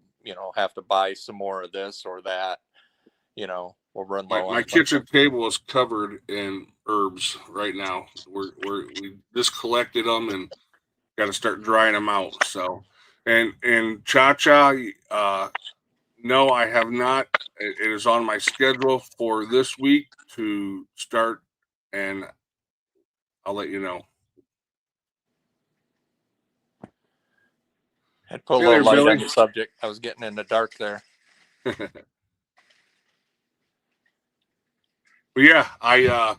have to buy some more of this or that. We'll run low my on something. kitchen table is covered in herbs right now. We just collected them and got to start drying them out. So, and cha cha, no, I have not. It is on my schedule for this week to start, and I'll let you know. I'd put a Hey little there, light on Billy. the subject. I was getting in the dark there. But yeah, I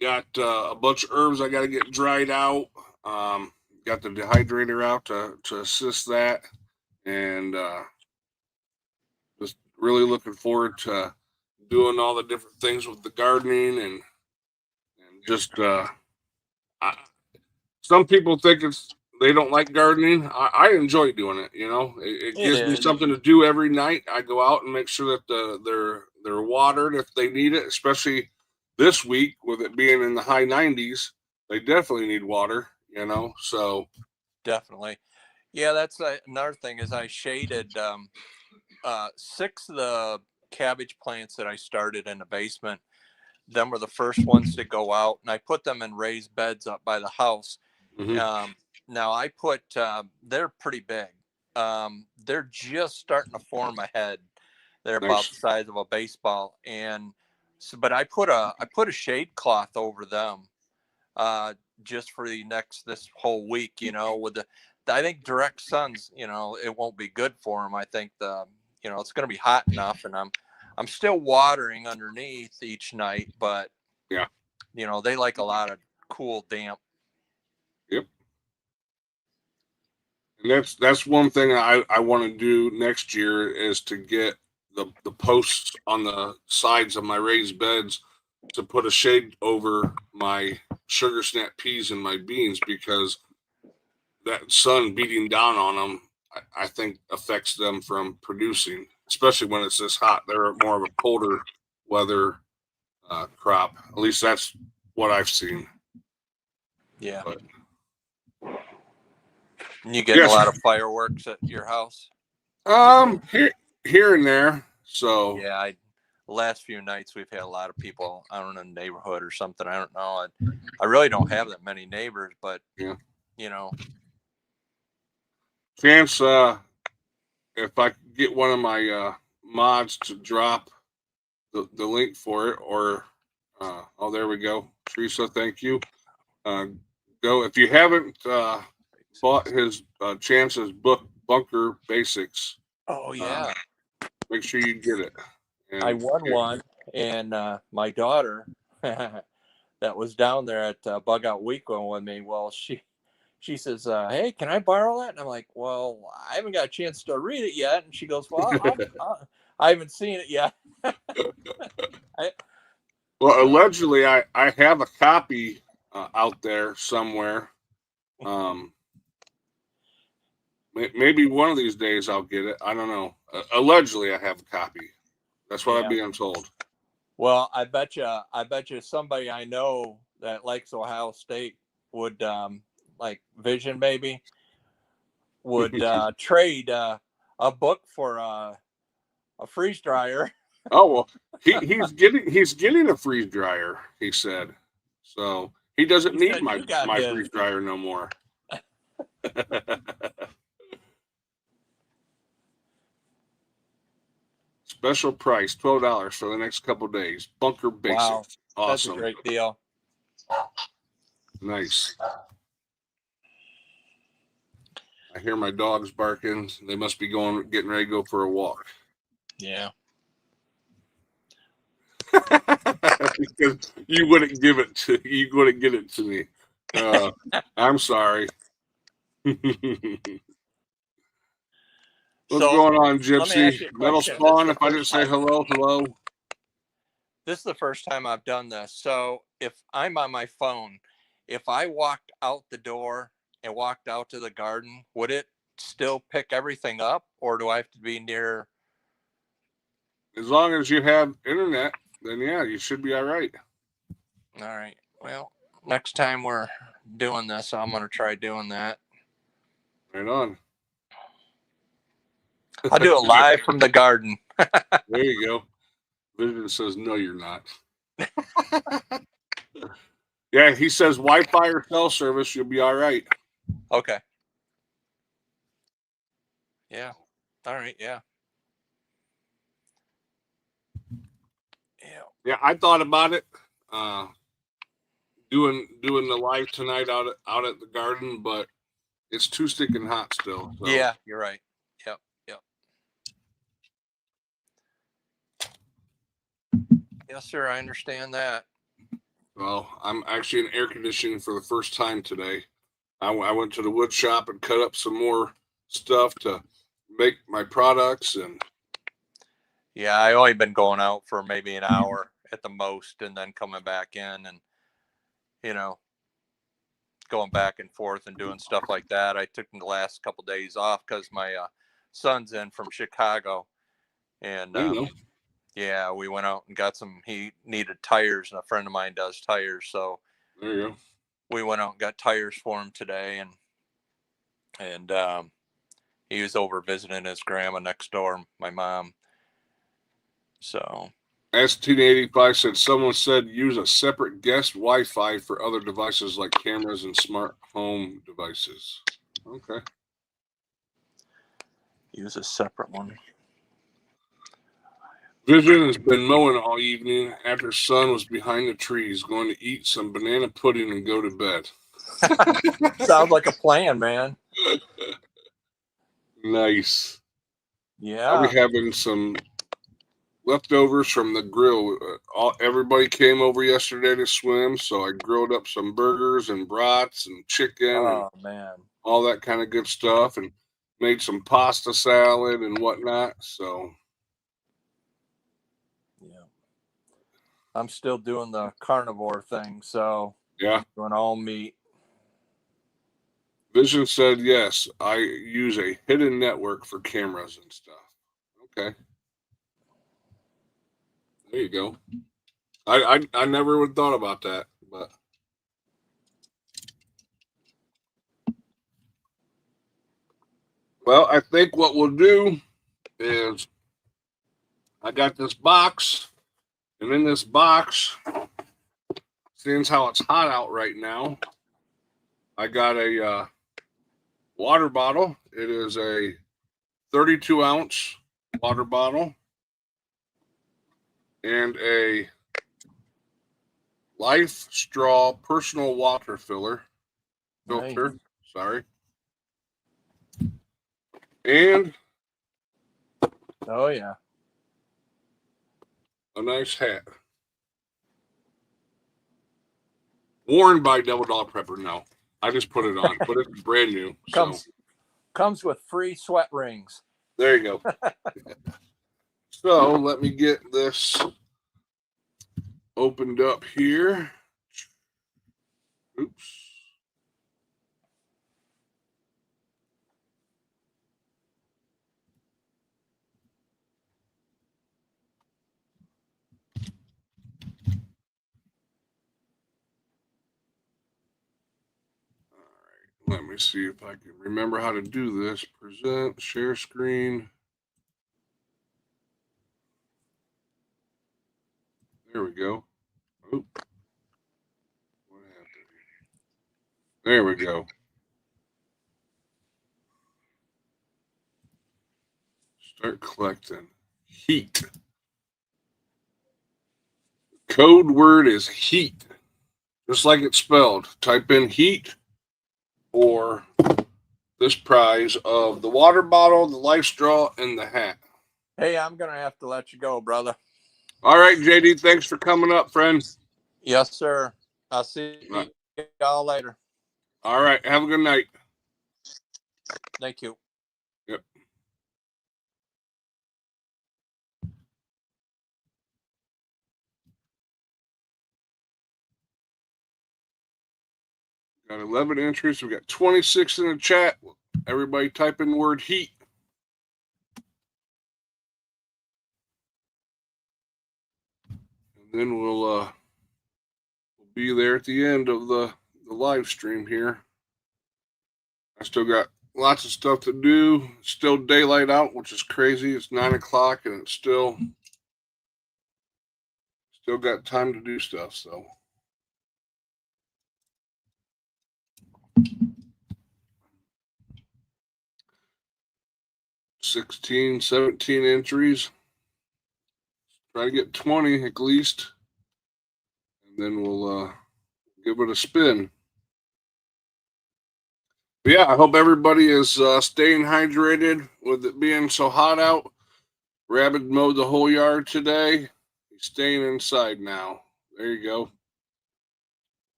got a bunch of herbs I got to get dried out. Got the dehydrator out to assist that, and just really looking forward to doing all the different things with the gardening and just I, some people think they don't like gardening. I enjoy doing it. It It gives me is something to do every night. I go out and make sure that they're watered if they need it, especially this week with it being in the high 90s. They definitely need water. So definitely. Yeah, that's another thing is I shaded 6 of the cabbage plants that I started in the basement. Them were the first ones to go out, and I put them in raised beds up by the house. hmm Now they're pretty big. They're just starting to form a head. They're about nice. the size of a baseball, and so, but I put a shade cloth over them, uh, just for this whole week. With I think direct suns, it won't be good for them. I think it's going to be hot enough, and I'm still watering underneath each night, but Yeah. they like a lot of cool, damp. Yep. And that's one thing I want to do next year is to get the posts on the sides of my raised beds to put a shade over my sugar snap peas and my beans because that sun beating down on them, I think affects them from producing, especially when it's this hot. They're more of a colder weather crop. At least that's what I've seen. Yeah. But, You getting yes. a lot of fireworks at your house? Here and there. So Yeah, the last few nights we've had a lot of people out in the neighborhood or something. I don't know. I really don't have that many neighbors, but yeah. you know. Chance, if I could get one of my mods to drop the link for it, or oh, there we go. Teresa, thank you. Go if you haven't bought his Chance's book, Bunker Basics. Oh yeah. Make sure you get it. And, I won one, and my daughter that was down there at Bug Out Weekend with me. Well, she says, "Hey, can I borrow that?" And I'm like, "Well, I haven't got a chance to read it yet." And she goes, "Well, I haven't seen it yet." Well, allegedly, I have a copy out there somewhere. Maybe one of these days I'll get it. I don't know. Allegedly, I have a copy. That's what I'm being told. Well, I bet you somebody I know that likes Ohio State would like Vision maybe would trade a book for a freeze dryer. Oh well, he's getting a freeze dryer. He said, so he doesn't need my freeze dryer no more. Special price, $12 for the next couple days. Bunker Basics. Wow, awesome. That's a great deal. Nice. I hear my dogs barking. They must be getting ready to go for a walk. Yeah. Because you wouldn't get it to me. I'm sorry. What's going on, Gypsy? Metal Spawn, if I didn't say hello. This is the first time I've done this. So if I'm on my phone, if I walked out the door and walked out to the garden, would it still pick everything up, or do I have to be near? As long as you have internet, then yeah, you should be all right. All right. Well, next time we're doing this, I'm going to try doing that. Right on. I'll do it live from the garden. There you go. Vision says, no, you're not. Yeah, he says Wi-Fi or cell service, you'll be all right. Okay. Yeah. All right. Yeah. Yeah, I thought about it. Doing the live tonight out at the garden, but it's too sticking hot still. So. Yeah, you're right. Yep. Yes, sir. I understand that. Well, I'm actually in air conditioning for the first time today. I went to the wood shop and cut up some more stuff to make my products. And yeah, I only been going out for maybe an hour at the most, and then coming back in, and going back and forth and doing stuff like that. I took the last couple of days off because my son's in from Chicago, and yeah, we went out and got some. He needed tires, and a friend of mine does tires, so there you go. We went out and got tires for him today, and he was over visiting his grandma next door, my mom. So S1085 said someone said use a separate guest Wi-Fi for other devices like cameras and smart home devices. Okay. Use a separate one. Vision has been mowing all evening after son was behind the trees, going to eat some banana pudding and go to bed. Sounds like a plan, man. Nice. Yeah. I'll be having some leftovers from the grill. Everybody came over yesterday to swim, so I grilled up some burgers and brats and chicken and all that kind of good stuff, and made some pasta salad and whatnot. So yeah, I'm still doing the carnivore thing, so yeah, doing all meat. Vision said yes. I use a hidden network for cameras and stuff. Okay. There you go. I never would have thought about that. But well, I think what we'll do is I got this box, and in this box, seeing how it's hot out right now, I got a water bottle. It is a 32-ounce water bottle and a Life Straw personal water filter. Nice. Sorry. And Oh yeah. a nice hat. Worn by Double Dog Prepper. No, I just put it on, but it's brand new. Comes with free sweat rings. There you go. So let me get this opened up here. Oops. Let me see if I can remember how to do this. Present, share screen. There we go. Oop. What happened? There we go. Start collecting. Heat. Code word is heat. Just like it's spelled. Type in heat for this prize of the water bottle, the life straw, and the hat. Hey, I'm gonna have to let you go, brother. All right, JD, thanks for coming up, friend. Yes, sir. I'll see y'all later. All right, have a good night. Thank you. Yep. Got 11 entries. We got 26 in the chat. Everybody type in the word heat. And then we'll be there at the end of the live stream here. I still got lots of stuff to do. Still daylight out, which is crazy. It's 9 o'clock and it's still got time to do stuff. So 16, 17 entries. Try to get 20 at least. And then we'll give it a spin. But yeah, I hope everybody is staying hydrated with it being so hot out. Rabbit mowed the whole yard today. He's staying inside now. There you go.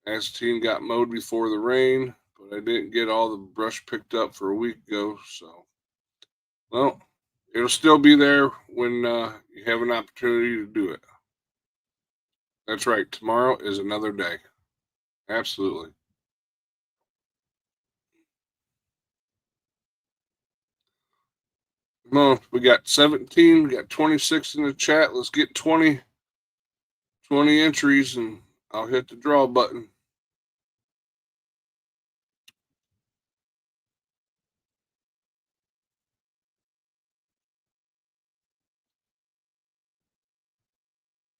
As team got mowed before the rain, but I didn't get all the brush picked up for a week ago. So, well, it'll still be there when you have an opportunity to do it. That's right. Tomorrow is another day. Absolutely. Come on. We got 17. We got 26 in the chat. Let's get 20 entries and I'll hit the draw button.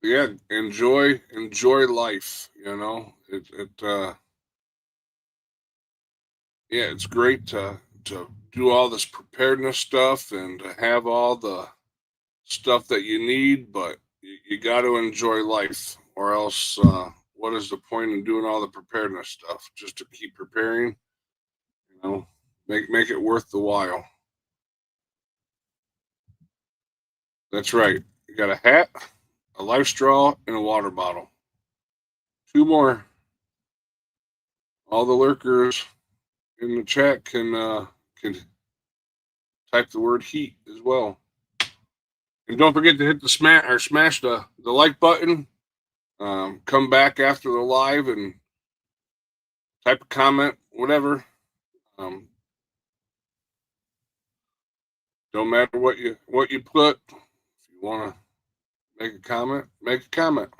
Yeah, enjoy life, you know. Yeah, it's great to do all this preparedness stuff and to have all the stuff that you need, but you got to enjoy life, or else what is the point in doing all the preparedness stuff just to keep preparing? You know, make it worth the while. That's right. You got a hat, a life straw, and a water bottle. 2 more. All the lurkers in the chat can type the word heat as well. And don't forget to hit the smash the like button. Come back after the live and type a comment, whatever. Don't matter what you put. If you want to make a comment, make a comment.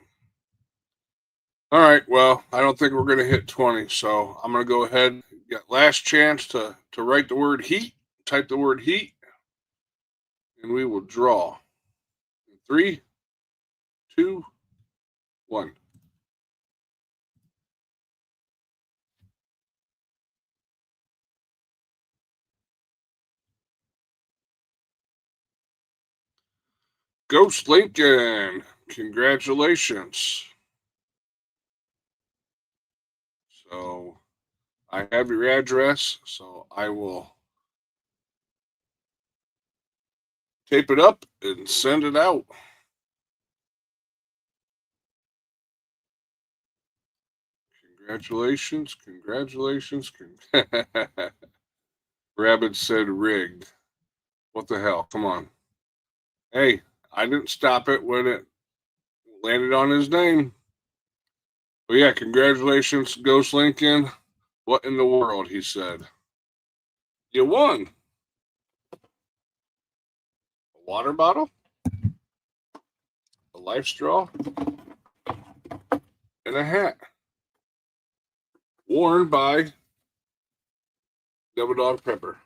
All right. Well, I don't think we're going to hit 20, so I'm going to go ahead. Got last chance to write the word heat. Type the word heat, and we will draw. 3, 2, 1. Ghost Lincoln, congratulations. So I have your address, so I will tape it up and send it out. Congratulations, congratulations. Rabbit said rigged. What the hell? Come on. Hey, I didn't stop it when it landed on his name. But yeah, congratulations, Ghost Lincoln. What in the world, he said. You won. A water bottle, a life straw, and a hat. Worn by Double Dog Pepper.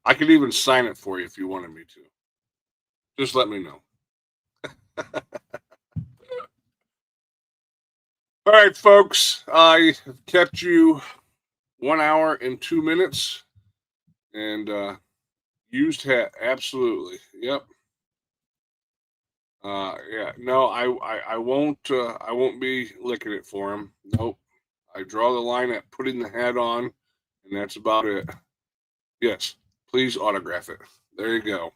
I could even sign it for you if you wanted me to. Just let me know. All right, folks. I have kept you 1 hour and 2 minutes. And used hat, absolutely. Yep. Yeah. No, I won't. I won't be licking it for him. Nope. I draw the line at putting the hat on, and that's about it. Yes. Please autograph it. There you go.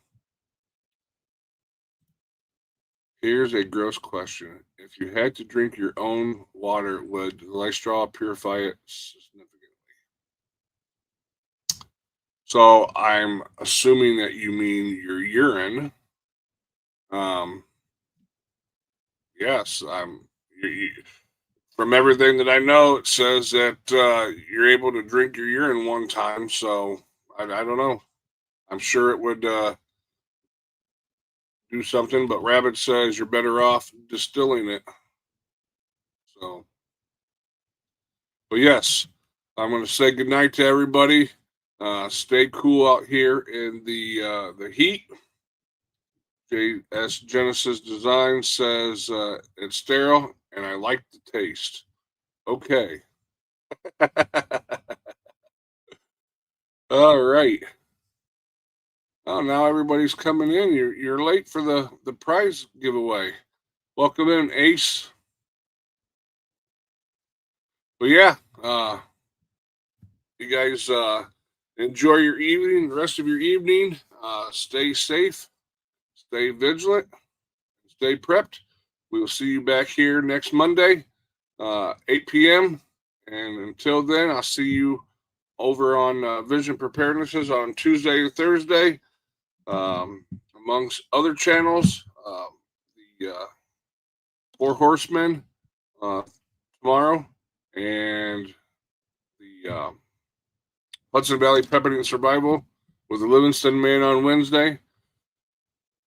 Here's a gross question. If you had to drink your own water, would the life straw purify it significantly? So I'm assuming that you mean your urine. Yes, from everything that I know, it says that you're able to drink your urine one time. So I don't know. I'm sure it would do something, but Rabbit says you're better off distilling it. So, but yes, I'm going to say goodnight to everybody. Stay cool out here in the heat. JS Genesis Design says it's sterile and I like the taste. Okay. All right. Oh, now everybody's coming in. You're late for the prize giveaway. Welcome in, Ace. But yeah, you guys enjoy your evening, the rest of your evening. Stay safe, stay vigilant, stay prepped. We will see you back here next Monday, 8 p.m. And until then, I'll see you over on Vision Preparednesses on Tuesday and Thursday, amongst other channels. The Four Horsemen tomorrow, and the Hudson Valley Prepping and Survival with the Livingston Man on Wednesday.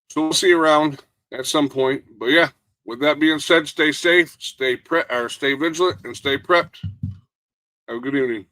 So we'll see you around at some point. But yeah, with that being said, stay safe, stay vigilant, and stay prepped. Have a good evening.